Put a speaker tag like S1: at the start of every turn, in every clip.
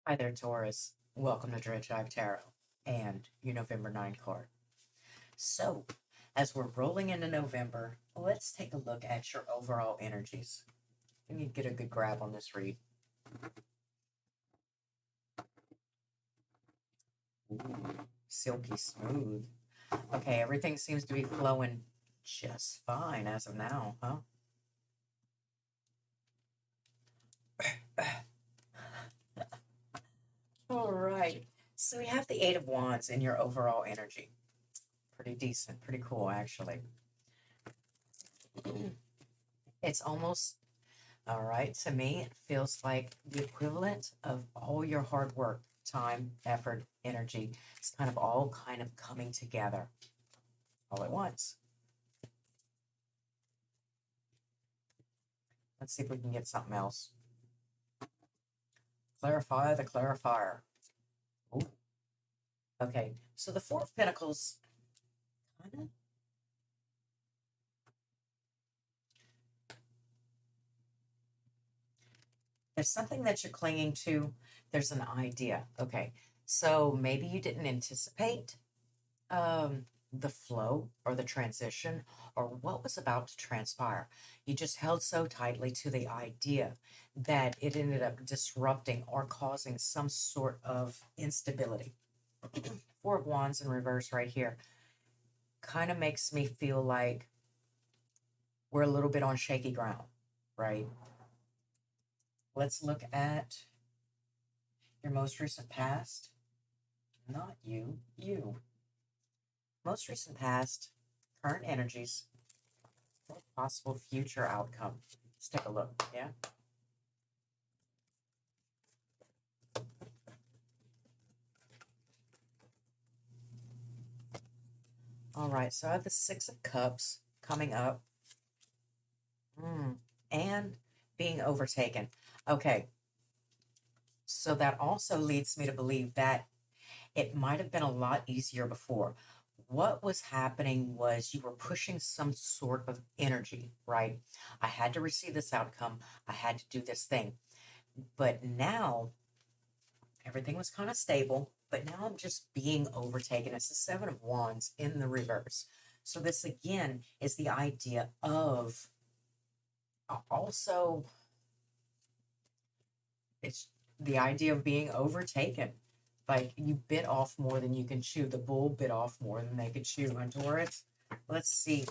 S1: Hi there, Taurus. Welcome to Jive Tarot and your November 9 card. So, as we're rolling into November, let's take a look at your overall energies. You need to get a good grab on this read. Ooh, silky smooth. Okay, everything seems to be flowing just fine as of now, huh? All right. So we have the Eight of Wands in your overall energy. Pretty decent, pretty cool, actually. It's almost all right. To me, it feels like the equivalent of all your hard work, time, effort, energy. It's kind of all kind of coming together all at once. Let's see if we can get something else. Clarify the clarifier. Ooh. Okay, so the Four of Pentacles kind of. There's something that you're clinging to. There's an idea. Okay, so maybe you didn't anticipate the flow or the transition or what was about to transpire. You just held so tightly to the idea that it ended up disrupting or causing some sort of instability. Four of Wands in reverse right here kind of makes me feel like we're a little bit on shaky ground, right? Let's look at your most recent past. Not you, you. Most recent past, current energies, possible future outcome. Let's take a look, yeah? All right, so I have the Six of Cups coming up. And being overtaken. Okay, so that also leads me to believe that it might have been a lot easier before. What was happening was you were pushing some sort of energy, right? I had to receive this outcome. I had to do this thing. But now everything was kind of stable, but now I'm just being overtaken. It's the Seven of Wands in the reverse. So this again is the idea of also it's the idea of being overtaken. Like you bit off more than you can chew. The bull bit off more than they could chew. And Taurus, let's see.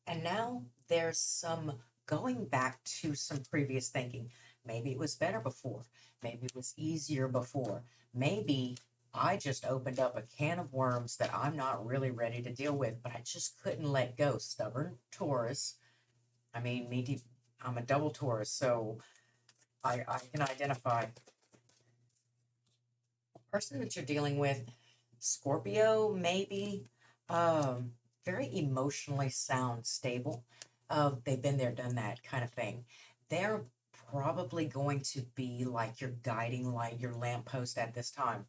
S1: And now there's some going back to some previous thinking. Maybe it was better before. Maybe it was easier before. Maybe I just opened up a can of worms that I'm not really ready to deal with, but I just couldn't let go. Stubborn Taurus. I mean, I'm a double Taurus, so I can identify person that you're dealing with, Scorpio, maybe, very emotionally sound, stable. They've been there, done that kind of thing. They're probably going to be like your guiding light, your lamppost at this time.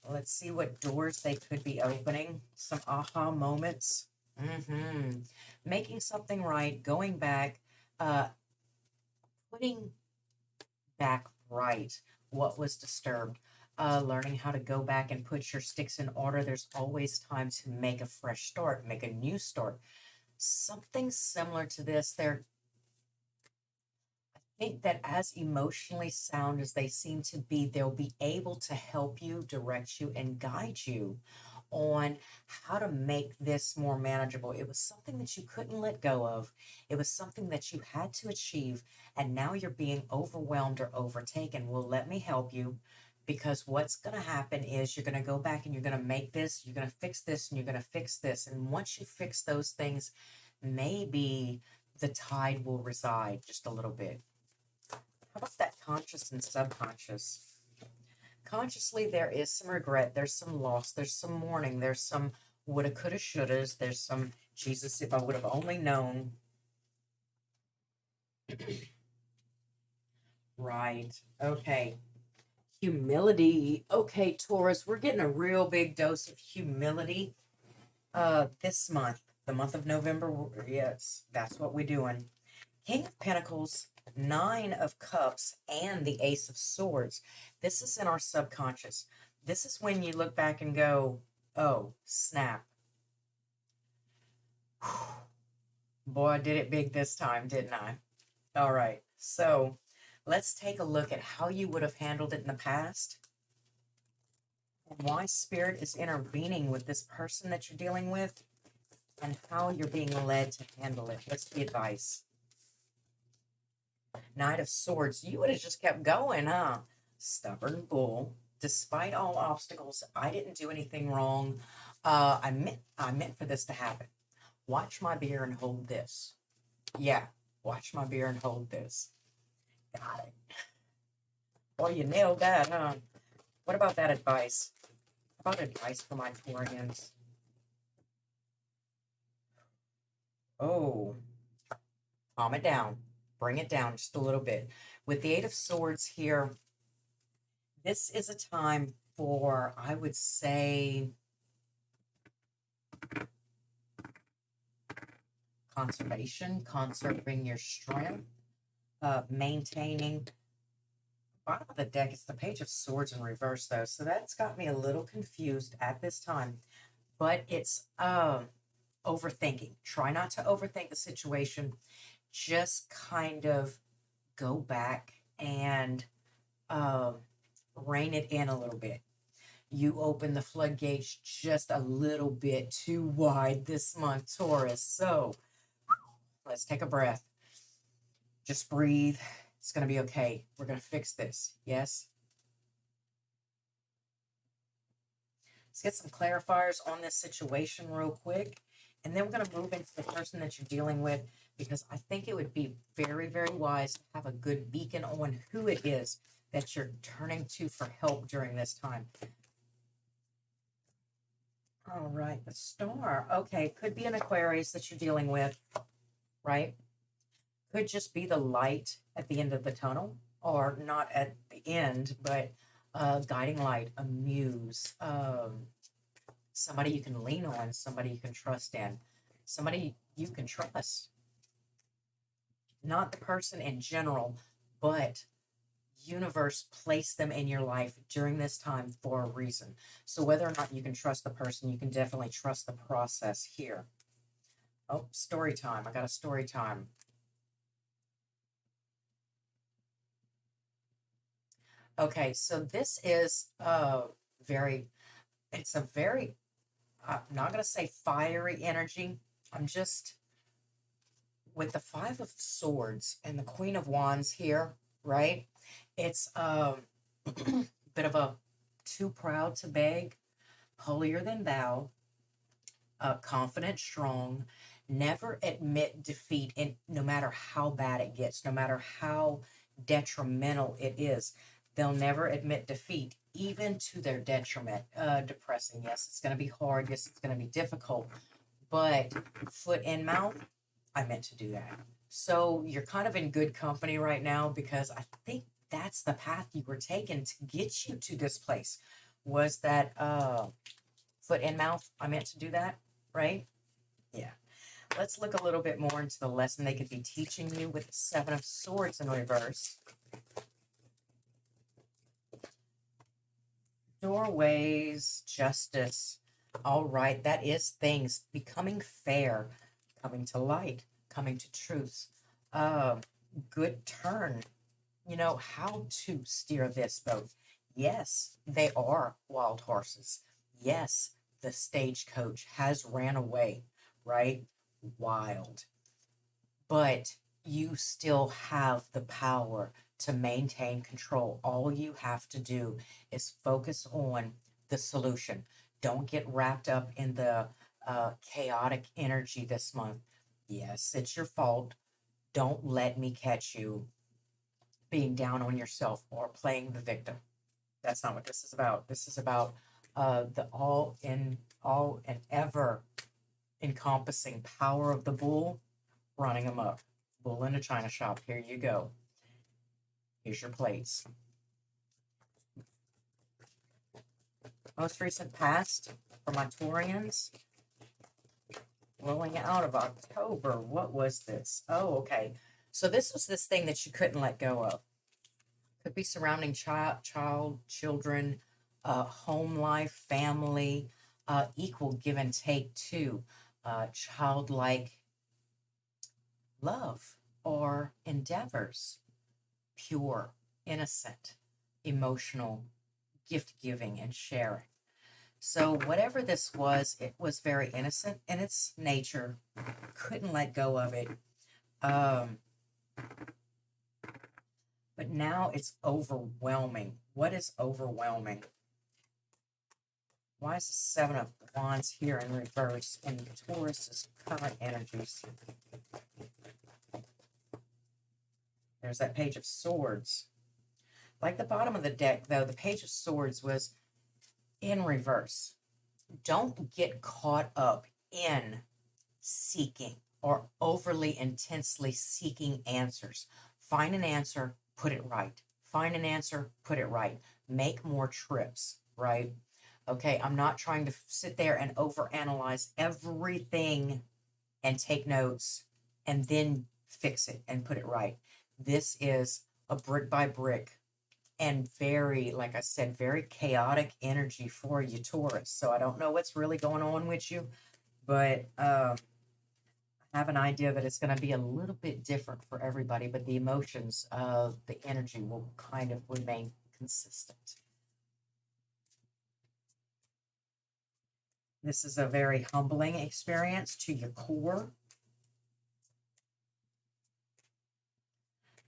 S1: Let's see what doors they could be opening. Some aha moments. Making something right, going back, uh, putting back right what was disturbed, learning how to go back and put your sticks in order. There's always time to make a fresh start, make a new start. Something similar to this. I think that as emotionally sound as they seem to be, they'll be able to help you, direct you, and guide you on how to make this more manageable. It was something that you couldn't let go of. It was something that you had to achieve, and now you're being overwhelmed or overtaken. Well, let me help you because what's going to happen is you're going to go back and you're going to make this, you're going to fix this, and you're going to fix this. And once you fix those things, maybe the tide will reside just a little bit. How about that conscious and subconscious? Consciously, there is some regret, there's some loss, there's some mourning, there's some woulda, coulda, shouldas, there's some Jesus, if I would have only known. Right. Okay. Humility. Okay, Taurus, we're getting a real big dose of humility this month, the month of November. Yes, that's what we're doing. King of Pentacles, Nine of Cups and the Ace of Swords. This is in our subconscious. This is when you look back and go, oh, snap. Boy, I did it big this time, didn't I? All right, so let's take a look at how you would have handled it in the past and why Spirit is intervening with this person that you're dealing with and how you're being led to handle it. What's the advice? Knight of Swords. You would have just kept going, huh? Stubborn bull. Despite all obstacles, I didn't do anything wrong. I meant for this to happen. Watch my beer and hold this. Yeah, watch my beer and hold this. Got it. Well, you nailed that, huh? What about that advice? How about advice for my Taurians? Oh, calm it down. Bring it down just a little bit. With the Eight of Swords here, this is a time for, I would say, conservation, conserving your strength, maintaining. Bottom of the deck, it's the Page of Swords in reverse, though, so that's got me a little confused at this time. But it's overthinking. Try not to overthink the situation. Just kind of go back and rein it in a little bit. You open the floodgates just a little bit too wide this month, Taurus. So let's take a breath. Just breathe. It's going to be okay. We're going to fix this. Yes? Let's get some clarifiers on this situation real quick. And then we're going to move into the person that you're dealing with, because I think it would be very, very wise to have a good beacon on who it is that you're turning to for help during this time. All right, the Star. Okay, could be an Aquarius that you're dealing with, right? Could just be the light at the end of the tunnel, or not at the end, but guiding light, a muse, somebody you can lean on, somebody you can trust in, somebody you can trust. Not the person in general, but universe placed them in your life during this time for a reason. So whether or not you can trust the person, you can definitely trust the process here. Oh, story time. I got a story time. Okay, so this is it's a very, I'm not going to say fiery energy. I'm just, with the Five of Swords and the Queen of Wands here, right? It's a bit of a too proud to beg, holier than thou, confident, strong, never admit defeat, and no matter how bad it gets, no matter how detrimental it is, they'll never admit defeat, even to their detriment. Depressing, yes, it's going to be hard, yes, it's going to be difficult, but foot in mouth, I meant to do that. So you're kind of in good company right now, because I think that's the path you were taking to get you to this place, was that foot in mouth, I meant to do that, right? Yeah. Let's look a little bit more into the lesson they could be teaching you with the Seven of Swords in reverse. Doorways, justice. All right, that is things becoming fair, coming to light, coming to truth. Good turn. You know, how to steer this boat. Yes, they are wild horses. Yes, the stagecoach has ran away, right? Wild. But you still have the power to maintain control. All you have to do is focus on the solution. Don't get wrapped up in the chaotic energy this month. Yes, it's your fault. Don't let me catch you being down on yourself or playing the victim. That's not what this is about. This is about the all and ever encompassing power of the bull running amok. Bull in a china shop. Here you go. Here's your plates. Most recent past for my Taurians. Rolling out of October. What was this? Oh, okay. So this was this thing that you couldn't let go of. Could be surrounding children, home life, family, equal give and take too, childlike love or endeavors, pure, innocent, emotional, gift giving and sharing. So, whatever this was, it was very innocent in its nature. Couldn't let go of it. Um, but now it's overwhelming. What is overwhelming? Why is the Seven of Wands here in reverse in Taurus's current energies? There's that Page of Swords. Like the bottom of the deck, though, the Page of Swords was in reverse. Don't get caught up in seeking or overly intensely seeking answers. Find an answer, put it right. Find an answer, put it right. Make more trips, right? Okay, I'm not trying to sit there and overanalyze everything and take notes and then fix it and put it right. This is a brick by brick and very, like I said, very chaotic energy for you, Taurus. So I don't know what's really going on with you, but I have an idea that it's going to be a little bit different for everybody, but the emotions of the energy will kind of remain consistent. This is a very humbling experience to your core.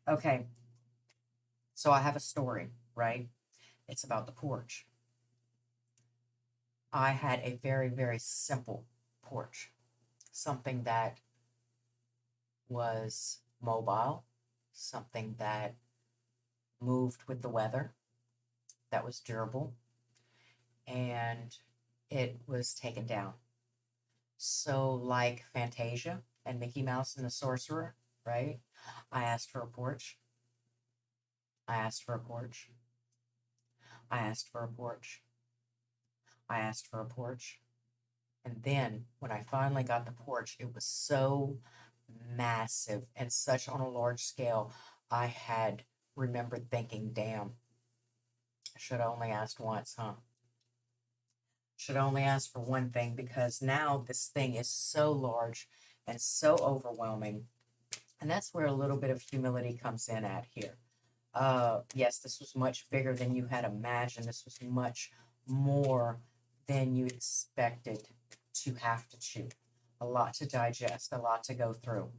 S1: Okay, so I have a story, right? It's about the porch. I had a very, very simple porch, something that was mobile, something that moved with the weather, that was durable, and it was taken down. So, like Fantasia and Mickey Mouse and the Sorcerer, right? I asked for a porch. I asked for a porch. I asked for a porch. I asked for a porch. And then when I finally got the porch, it was so massive and such on a large scale. I had remembered thinking, damn, I should have only asked once, huh? Should only ask for one thing, because now this thing is so large and so overwhelming. And that's where a little bit of humility comes in at here. Yes, this was much bigger than you had imagined. This was much more than you expected to have to chew. A lot to digest, a lot to go through.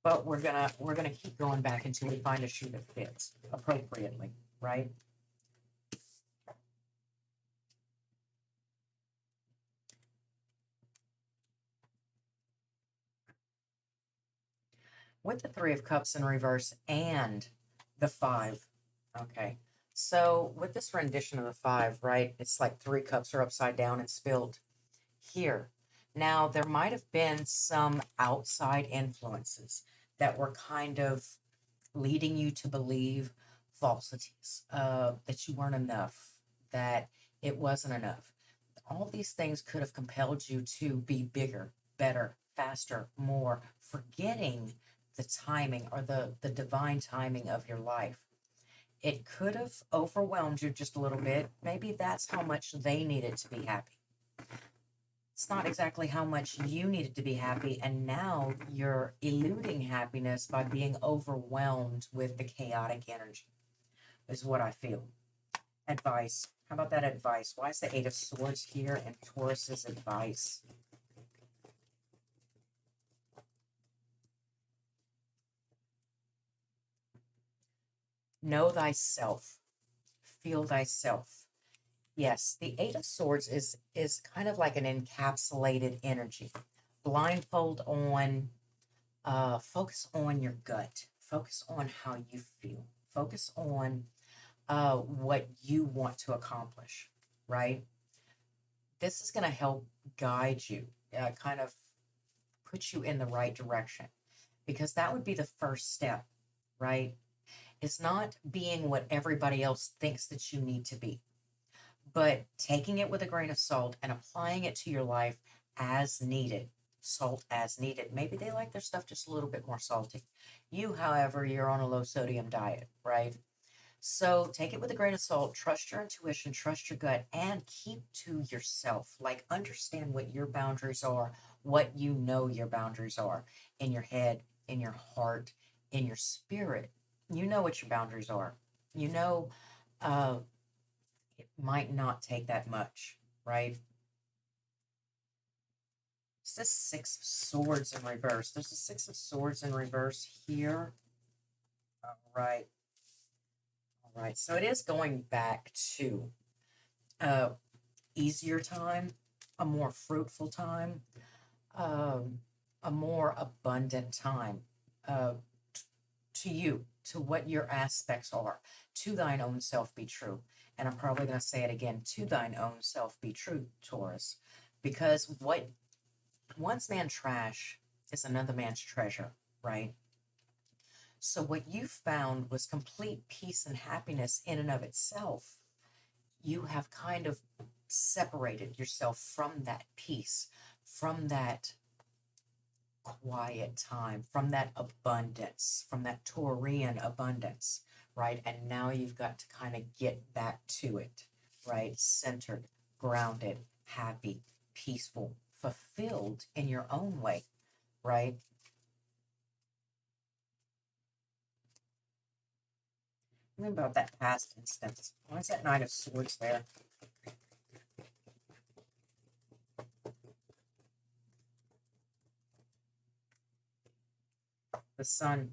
S1: But we're gonna keep going back until we find a shoe that fits appropriately, right? With the Three of Cups in reverse and the Five. Okay. So with this rendition of the Five, right, it's like three cups are upside down and spilled here. Now, there might have been some outside influences that were kind of leading you to believe falsities, that you weren't enough, that it wasn't enough. All these things could have compelled you to be bigger, better, faster, more, forgetting the timing or the divine timing of your life. It could have overwhelmed you just a little bit. Maybe that's how much they needed to be happy. It's not exactly how much you needed to be happy, and now you're eluding happiness by being overwhelmed with the chaotic energy, is what I feel. Advice. How about that advice? Why is the Eight of Swords here and Taurus's advice? Know thyself. Feel thyself. Yes, the Eight of Swords is kind of like an encapsulated energy. Blindfold on, focus on your gut. Focus on how you feel. Focus on what you want to accomplish, right? This is going to help guide you, kind of put you in the right direction, because that would be the first step, right? It's not being what everybody else thinks that you need to be, but taking it with a grain of salt and applying it to your life as needed. Salt as needed. Maybe they like their stuff just a little bit more salty. You, however, you're on a low sodium diet, right? So take it with a grain of salt, trust your intuition, trust your gut, and keep to yourself. Like, understand what your boundaries are, what you know your boundaries are in your head, in your heart, in your spirit. You know what your boundaries are. You know, uh, it might not take that much, right? It's the Six of Swords in reverse. There's a Six of Swords in reverse here. All right. All right. So it is going back to uh, easier time, a more fruitful time, um, a more abundant time uh, to you, to what your aspects are. To thine own self be true. And I'm probably going to say it again, to thine own self be true, Taurus. Because what one's man's trash is another man's treasure, right? So what you found was complete peace and happiness in and of itself. You have kind of separated yourself from that peace, from that quiet time, from that abundance, from that Taurian abundance, right? And now you've got to kind of get back to it, right? Centered, grounded, happy, peaceful, fulfilled in your own way, right? Remember about that past instance. Why is that Nine of Swords there? The Sun.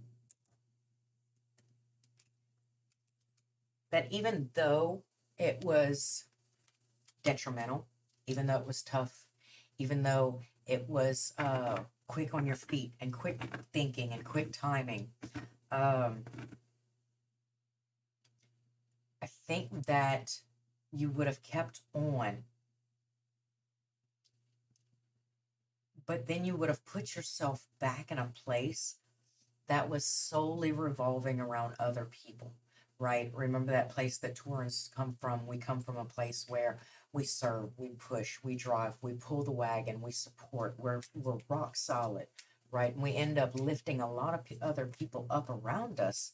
S1: That even though it was detrimental, even though it was tough, even though it was quick on your feet and quick thinking and quick timing, um, I think that you would have kept on, but then you would have put yourself back in a place that was solely revolving around other people, right? Remember that place that Taurans come from? We come from a place where we serve, we push, we drive, we pull the wagon, we support, we're rock solid, right? And we end up lifting a lot of other people up around us,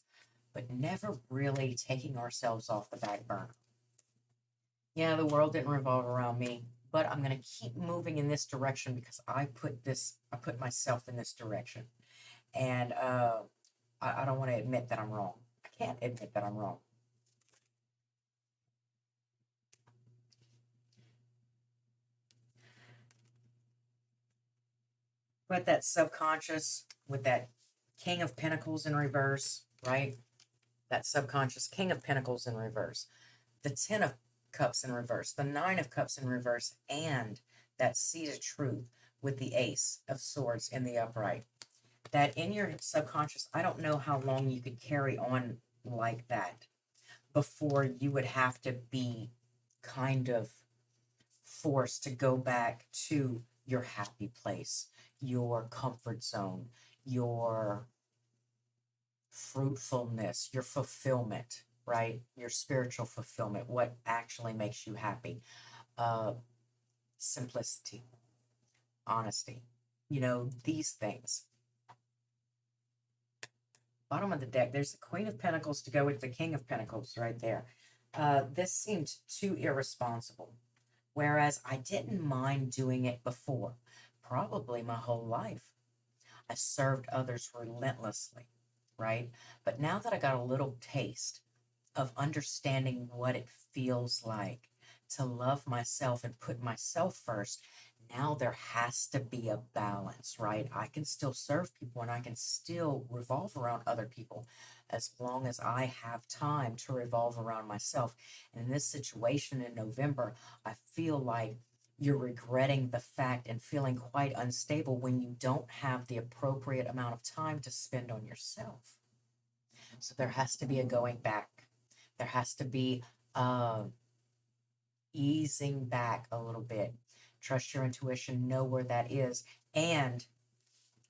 S1: but never really taking ourselves off the back burner. Yeah, the world didn't revolve around me, but I'm going to keep moving in this direction because I put myself in this direction. And I don't want to admit that I'm wrong. I can't admit that I'm wrong. But that subconscious with that King of Pentacles in reverse, right? That subconscious King of Pentacles in reverse. The Ten of Cups in reverse. The Nine of Cups in reverse. And that Seed of Truth with the Ace of Swords in the upright. That in your subconscious, I don't know how long you could carry on like that before you would have to be kind of forced to go back to your happy place, your comfort zone, your fruitfulness, your fulfillment, right? Your spiritual fulfillment, what actually makes you happy. Uh, Simplicity, honesty, these things. Bottom of the deck, there's the Queen of Pentacles to go with the King of Pentacles right there. This seemed too irresponsible. Whereas I didn't mind doing it before, probably my whole life. I served others relentlessly, right? But now that I got a little taste of understanding what it feels like to love myself and put myself first, now there has to be a balance, right? I can still serve people and I can still revolve around other people as long as I have time to revolve around myself. And in this situation in November, I feel like you're regretting the fact and feeling quite unstable when you don't have the appropriate amount of time to spend on yourself. So there has to be a going back. There has to be easing back a little bit. Trust your intuition, know where that is. And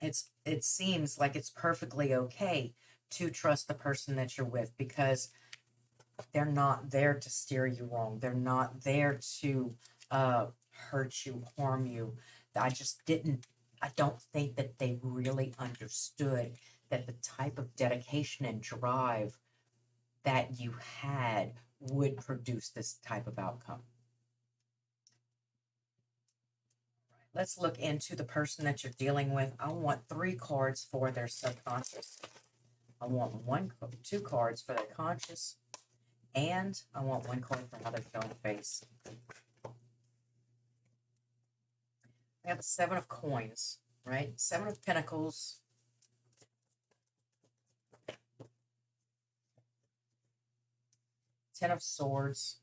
S1: it seems like it's perfectly okay to trust the person that you're with because They're not there to steer you wrong. They're not there to hurt you, harm you. I don't think that they really understood that the type of dedication and drive that you had would produce this type of outcome. Let's look into the person that you're dealing with. I want 3 cards for their subconscious. I want 2 cards for their conscious, and I want 1 card for how they're showing face. We have the 7 of coins, right? 7 of pentacles. Ten of swords.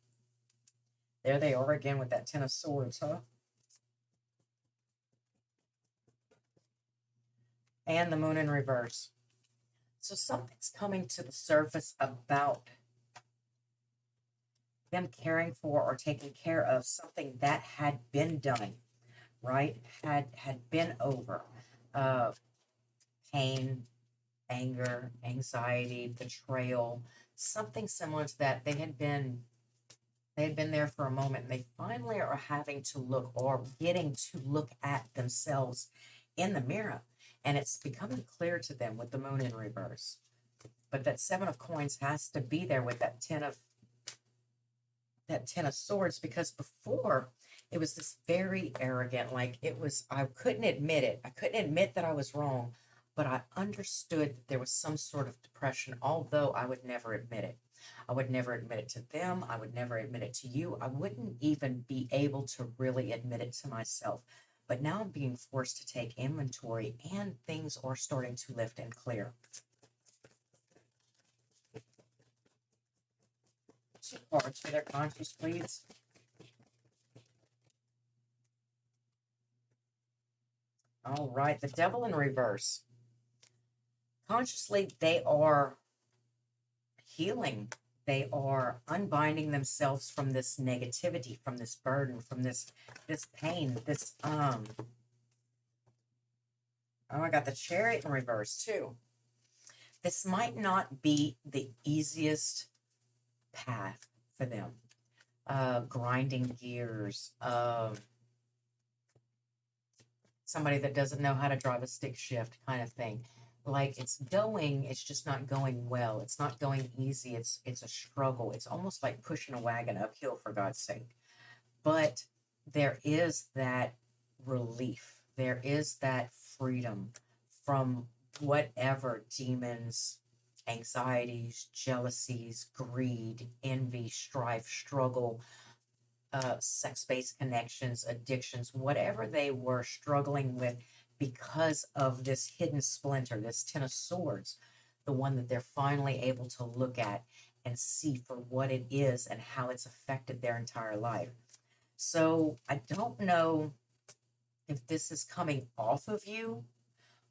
S1: There they are again with that 10 of swords, huh? And the moon in reverse. So something's coming to the surface about them caring for or taking care of something that had been done, right? Had been over. Pain, anger, anxiety, betrayal, something similar to that. They had been there for a moment, and they finally are having to look, or getting to look at themselves in the mirror, and it's becoming clear to them with the moon in reverse. But that 7 of coins has to be there with that 10 of swords, because before it was this very arrogant, like it was, I couldn't admit it. I couldn't admit that I was wrong, but I understood that there was some sort of depression, although I would never admit it. I would never admit it to them. I would never admit it to you. I wouldn't even be able to really admit it to myself. But now I'm being forced to take inventory, and things are starting to lift and clear. 2 cards for their conscious, please. All right, the devil in reverse. Consciously, they are healing. They are unbinding themselves from this negativity, from this burden, from this pain, this oh, I got the Chariot in reverse too. This might not be the easiest path for them. Grinding gears, somebody that doesn't know how to drive a stick shift kind of thing. Like it's just not going well. It's not going easy. It's a struggle. It's almost like pushing a wagon uphill, for God's sake. But there is that relief. There is that freedom from whatever demons, anxieties, jealousies, greed, envy, strife, struggle, sex-based connections, addictions, whatever they were struggling with because of this hidden splinter, this 10 of swords, the one that they're finally able to look at and see for what it is and how it's affected their entire life. So I don't know if this is coming off of you,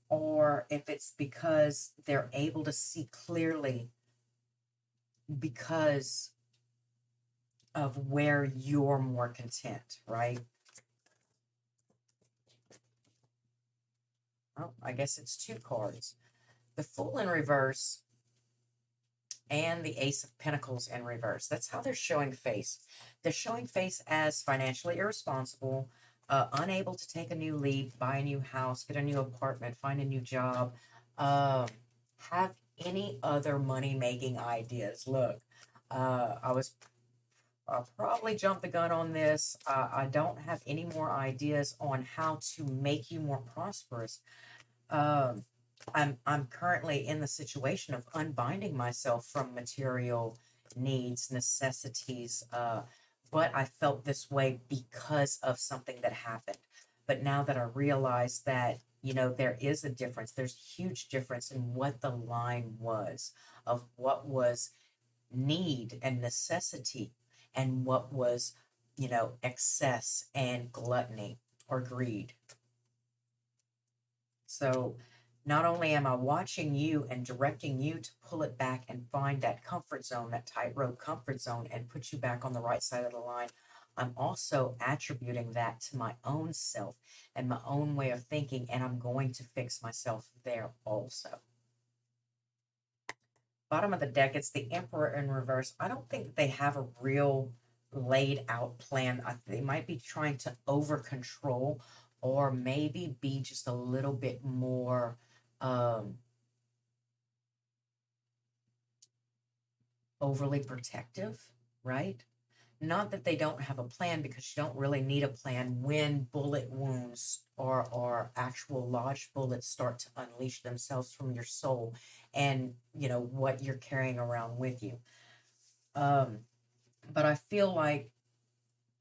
S1: or if it's because they're able to see clearly because of where you're more content, right? Well, I guess it's 2 cards. The Fool in reverse and the Ace of Pentacles in reverse. That's how they're showing face. They're showing face as financially irresponsible, unable to take a new leap, buy a new house, get a new apartment, find a new job, have any other money-making ideas. Look, I'll probably jump the gun on this. I don't have any more ideas on how to make you more prosperous. I'm currently in the situation of unbinding myself from material needs, necessities, but I felt this way because of something that happened. But now that I realize that, there is a difference, there's a huge difference in what the line was of what was need and necessity and what was, excess and gluttony or greed. So not only am I watching you and directing you to pull it back and find that comfort zone, that tightrope comfort zone, and put you back on the right side of the line, I'm also attributing that to my own self and my own way of thinking, and I'm going to fix myself there also. bottom of the deck, it's the Emperor in reverse. I don't think that they have a real laid out plan. They might be trying to over control, or maybe be just a little bit more overly protective, right? Not that they don't have a plan, because you don't really need a plan when bullet wounds or actual lodged bullets start to unleash themselves from your soul and, what you're carrying around with you. But I feel like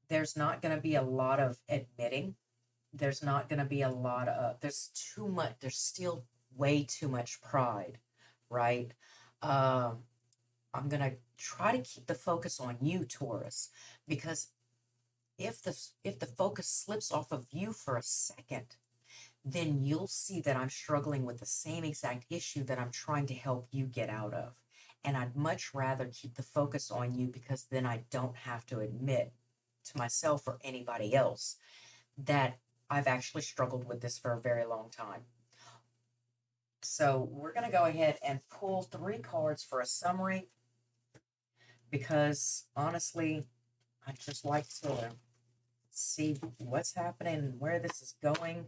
S1: there's not going to be a lot of admitting. There's not going to be a lot of, there's too much, there's still way too much pride, right? I'm going to try to keep the focus on you, Taurus, because if the focus slips off of you for a second, then you'll see that I'm struggling with the same exact issue that I'm trying to help you get out of. And I'd much rather keep the focus on you, because then I don't have to admit to myself or anybody else that I've actually struggled with this for a very long time. So we're going to go ahead and pull 3 cards for a summary, because honestly, I just like to see what's happening and where this is going.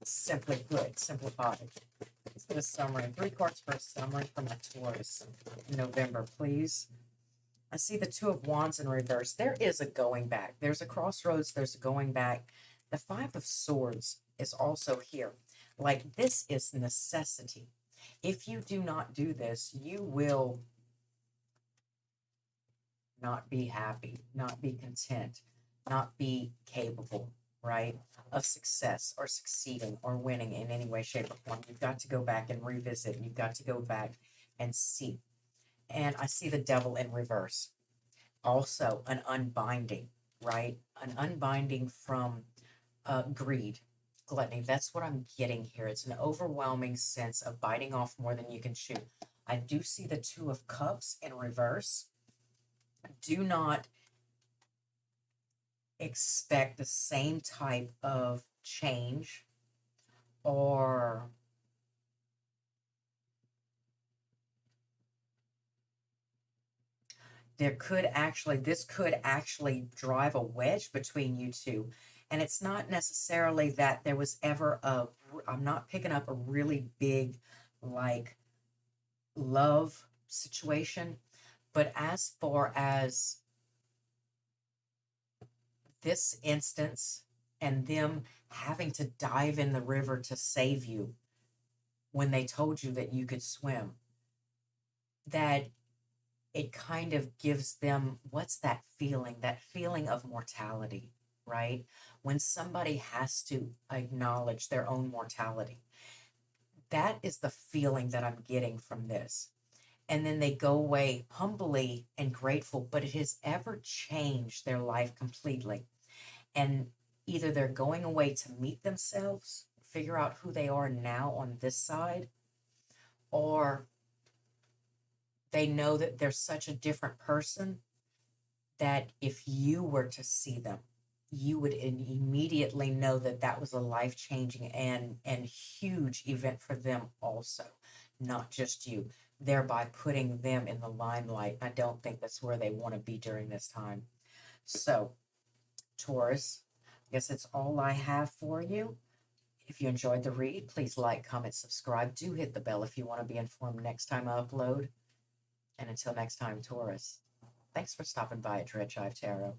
S1: Simply put, simplified. Let's get a summary. 3 cards for a summary from my Taurus in November, please. I see the 2 of Wands in reverse. There is a going back. There's a crossroads. There's a going back. The 5 of Swords is also here. Like, this is necessity. If you do not do this, you will not be happy, not be content, not be capable, right, of success or succeeding or winning in any way, shape, or form. You've got to go back and revisit. You've got to go back and see. And I see the Devil in reverse. Also, an unbinding, right? An unbinding from greed, gluttony. That's what I'm getting here. It's an overwhelming sense of biting off more than you can chew. I do see the 2 of Cups in reverse. Do not expect the same type of change, or this could actually drive a wedge between you two. And it's not necessarily that there was ever I'm not picking up a really big, like, love situation. But as far as this instance and them having to dive in the river to save you when they told you that you could swim, that it kind of gives them, what's that feeling? That feeling of mortality, right? When somebody has to acknowledge their own mortality. That is the feeling that I'm getting from this. And then they go away humbly and grateful, but it has ever changed their life completely. And either they're going away to meet themselves, figure out who they are now on this side, or they know that they're such a different person that if you were to see them, you would immediately know that that was a life-changing and huge event for them also, not just you, thereby putting them in the limelight. I don't think that's where they want to be during this time. So, Taurus, I guess that's all I have for you. If you enjoyed the read, please like, comment, subscribe. Do hit the bell if you want to be informed next time I upload. And until next time, Taurus, thanks for stopping by at Jive Tarot.